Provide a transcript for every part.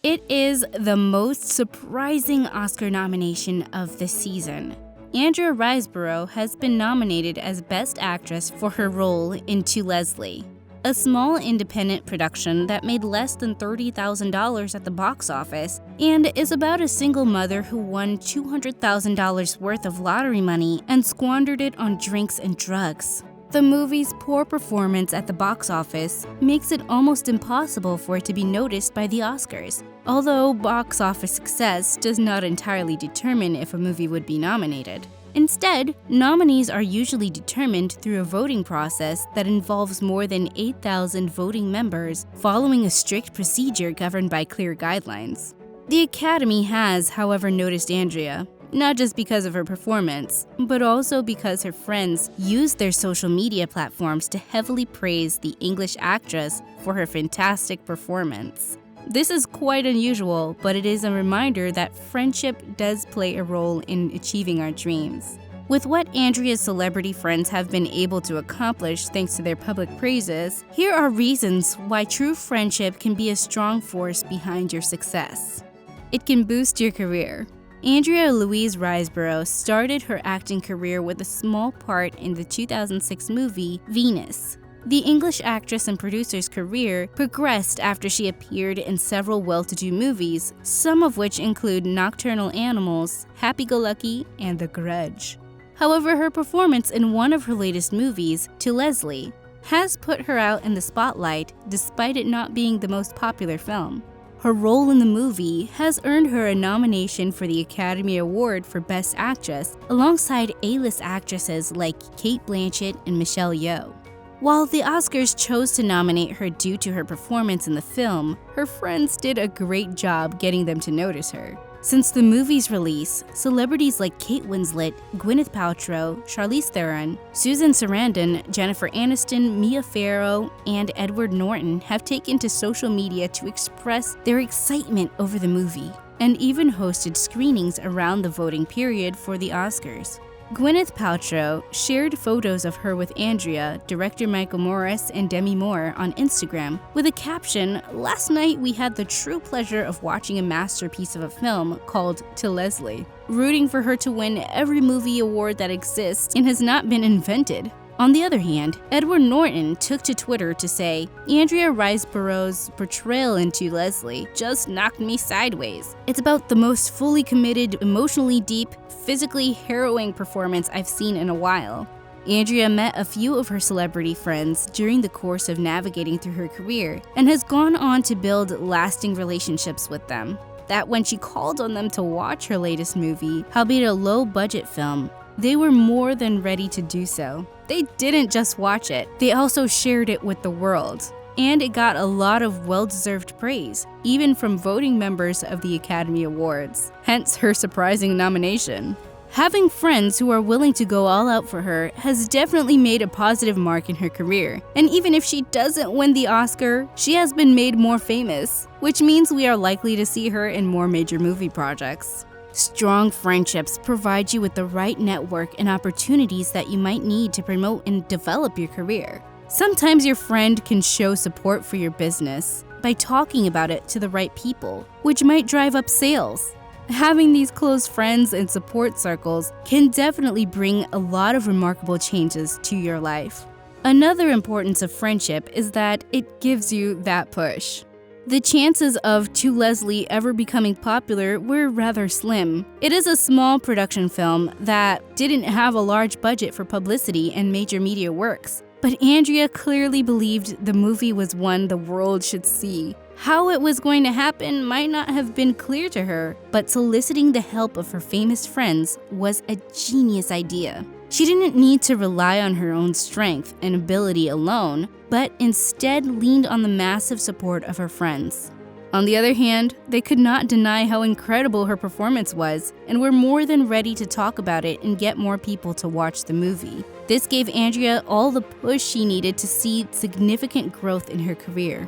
It is the most surprising Oscar nomination of the season. Andrea Riseborough has been nominated as Best Actress for her role in To Leslie, a small independent production that made less than $30,000 at the box office and is about a single mother who won $200,000 worth of lottery money and squandered it on drinks and drugs. The movie's poor performance at the box office makes it almost impossible for it to be noticed by the Oscars, although box office success does not entirely determine if a movie would be nominated. Instead, nominees are usually determined through a voting process that involves more than 8,000 voting members following a strict procedure governed by clear guidelines. The Academy has, however, noticed Andrea, not just because of her performance, but also because her friends used their social media platforms to heavily praise the English actress for her fantastic performance. This is quite unusual, but it is a reminder that friendship does play a role in achieving our dreams. With what Andrea's celebrity friends have been able to accomplish thanks to their public praises, here are reasons why true friendship can be a strong force behind your success. It can boost your career. Andrea Louise Riseborough started her acting career with a small part in the 2006 movie Venus. The English actress and producer's career progressed after she appeared in several well-to-do movies, some of which include Nocturnal Animals, Happy-Go-Lucky, and The Grudge. However, her performance in one of her latest movies, To Leslie, has put her out in the spotlight despite it not being the most popular film. Her role in the movie has earned her a nomination for the Academy Award for Best Actress alongside A-list actresses like Cate Blanchett and Michelle Yeoh. While the Oscars chose to nominate her due to her performance in the film, her friends did a great job getting them to notice her. Since the movie's release, celebrities like Kate Winslet, Gwyneth Paltrow, Charlize Theron, Susan Sarandon, Jennifer Aniston, Mia Farrow, and Edward Norton have taken to social media to express their excitement over the movie, and even hosted screenings around the voting period for the Oscars. Gwyneth Paltrow shared photos of her with Andrea, director Michael Morris, and Demi Moore on Instagram with a caption, "Last night we had the true pleasure of watching a masterpiece of a film called To Leslie, rooting for her to win every movie award that exists and has not been invented." On the other hand, Edward Norton took to Twitter to say, "Andrea Riseborough's portrayal in To Leslie just knocked me sideways. It's about the most fully committed, emotionally deep, physically harrowing performance I've seen in a while." Andrea met a few of her celebrity friends during the course of navigating through her career and has gone on to build lasting relationships with them. That when she called on them to watch her latest movie, albeit a low-budget film, they were more than ready to do so. They didn't just watch it, they also shared it with the world. And it got a lot of well-deserved praise, even from voting members of the Academy Awards, hence her surprising nomination. Having friends who are willing to go all out for her has definitely made a positive mark in her career. And even if she doesn't win the Oscar, she has been made more famous, which means we are likely to see her in more major movie projects. Strong friendships provide you with the right network and opportunities that you might need to promote and develop your career. Sometimes your friend can show support for your business by talking about it to the right people, which might drive up sales. Having these close friends and support circles can definitely bring a lot of remarkable changes to your life. Another importance of friendship is that it gives you that push. The chances of To Leslie ever becoming popular were rather slim. It is a small production film that didn't have a large budget for publicity and major media works. But Andrea clearly believed the movie was one the world should see. How it was going to happen might not have been clear to her, but soliciting the help of her famous friends was a genius idea. She didn't need to rely on her own strength and ability alone, but instead leaned on the massive support of her friends. On the other hand, they could not deny how incredible her performance was and were more than ready to talk about it and get more people to watch the movie. This gave Andrea all the push she needed to see significant growth in her career.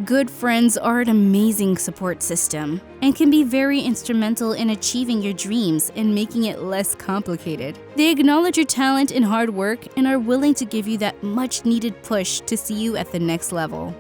Good friends are an amazing support system and can be very instrumental in achieving your dreams and making it less complicated. They acknowledge your talent and hard work and are willing to give you that much-needed push to see you at the next level.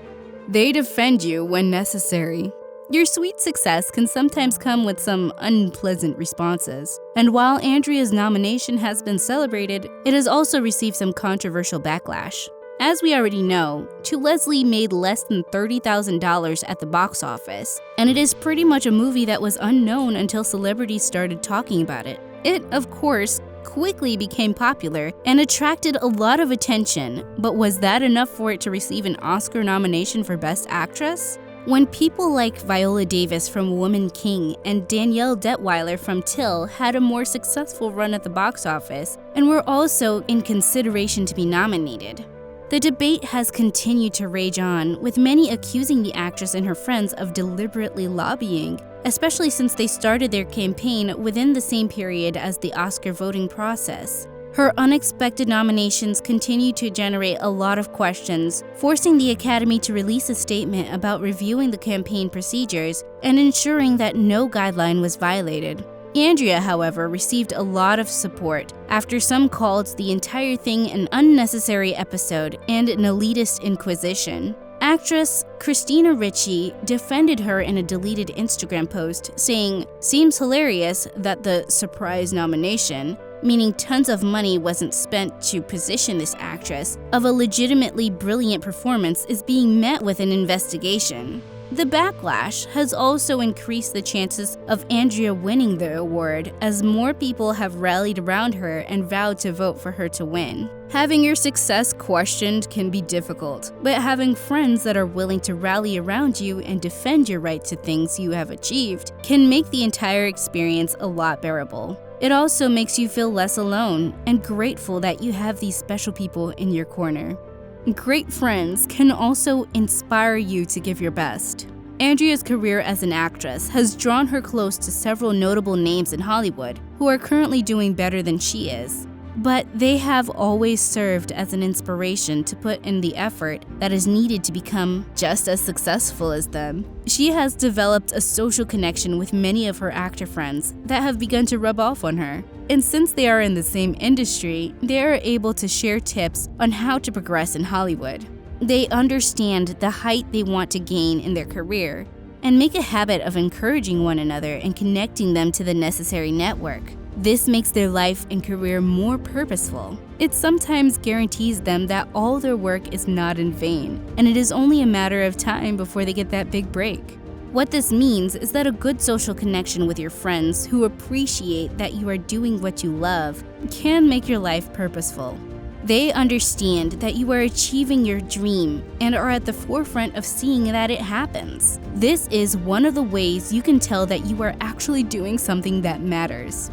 They defend you when necessary. Your sweet success can sometimes come with some unpleasant responses. And while Andrea's nomination has been celebrated, it has also received some controversial backlash. As we already know, To Leslie made less than $30,000 at the box office, and it is pretty much a movie that was unknown until celebrities started talking about it. It, of course, quickly became popular and attracted a lot of attention, but was that enough for it to receive an Oscar nomination for Best Actress? When people like Viola Davis from Woman King and Danielle Detweiler from Till had a more successful run at the box office and were also in consideration to be nominated. The debate has continued to rage on, with many accusing the actress and her friends of deliberately lobbying, especially since they started their campaign within the same period as the Oscar voting process. Her unexpected nominations continue to generate a lot of questions, forcing the Academy to release a statement about reviewing the campaign procedures and ensuring that no guideline was violated. Andrea, however, received a lot of support after some called the entire thing an unnecessary episode and an elitist inquisition. Actress Christina Ricci defended her in a deleted Instagram post, saying, "Seems hilarious that the surprise nomination, meaning tons of money wasn't spent to position this actress, of a legitimately brilliant performance is being met with an investigation." The backlash has also increased the chances of Andrea winning the award, as more people have rallied around her and vowed to vote for her to win. Having your success questioned can be difficult, but having friends that are willing to rally around you and defend your right to things you have achieved can make the entire experience a lot bearable. It also makes you feel less alone and grateful that you have these special people in your corner. Great friends can also inspire you to give your best. Andrea's career as an actress has drawn her close to several notable names in Hollywood who are currently doing better than she is. But they have always served as an inspiration to put in the effort that is needed to become just as successful as them. She has developed a social connection with many of her actor friends that have begun to rub off on her. And since they are in the same industry, they are able to share tips on how to progress in Hollywood. They understand the height they want to gain in their career and make a habit of encouraging one another and connecting them to the necessary network. This makes their life and career more purposeful. It sometimes guarantees them that all their work is not in vain, and it is only a matter of time before they get that big break. What this means is that a good social connection with your friends who appreciate that you are doing what you love can make your life purposeful. They understand that you are achieving your dream and are at the forefront of seeing that it happens. This is one of the ways you can tell that you are actually doing something that matters.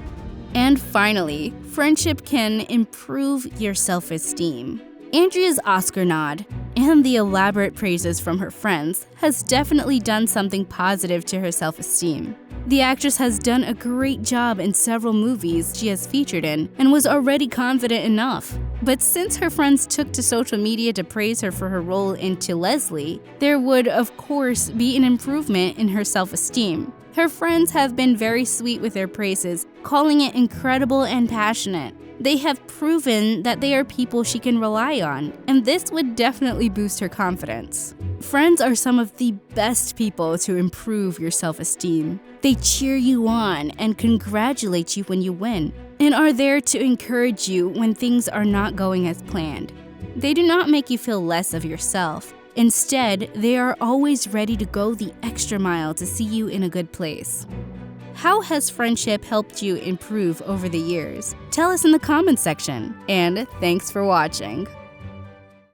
And finally, friendship can improve your self-esteem. Andrea's Oscar nod and the elaborate praises from her friends has definitely done something positive to her self-esteem. The actress has done a great job in several movies she has featured in and was already confident enough. But since her friends took to social media to praise her for her role in To Leslie, there would, of course, be an improvement in her self-esteem. Her friends have been very sweet with their praises, calling it incredible and passionate. They have proven that they are people she can rely on, and this would definitely boost her confidence. Friends are some of the best people to improve your self-esteem. They cheer you on and congratulate you when you win, and are there to encourage you when things are not going as planned. They do not make you feel less of yourself. Instead, they are always ready to go the extra mile to see you in a good place. How has friendship helped you improve over the years? Tell us in the comments section, and thanks for watching.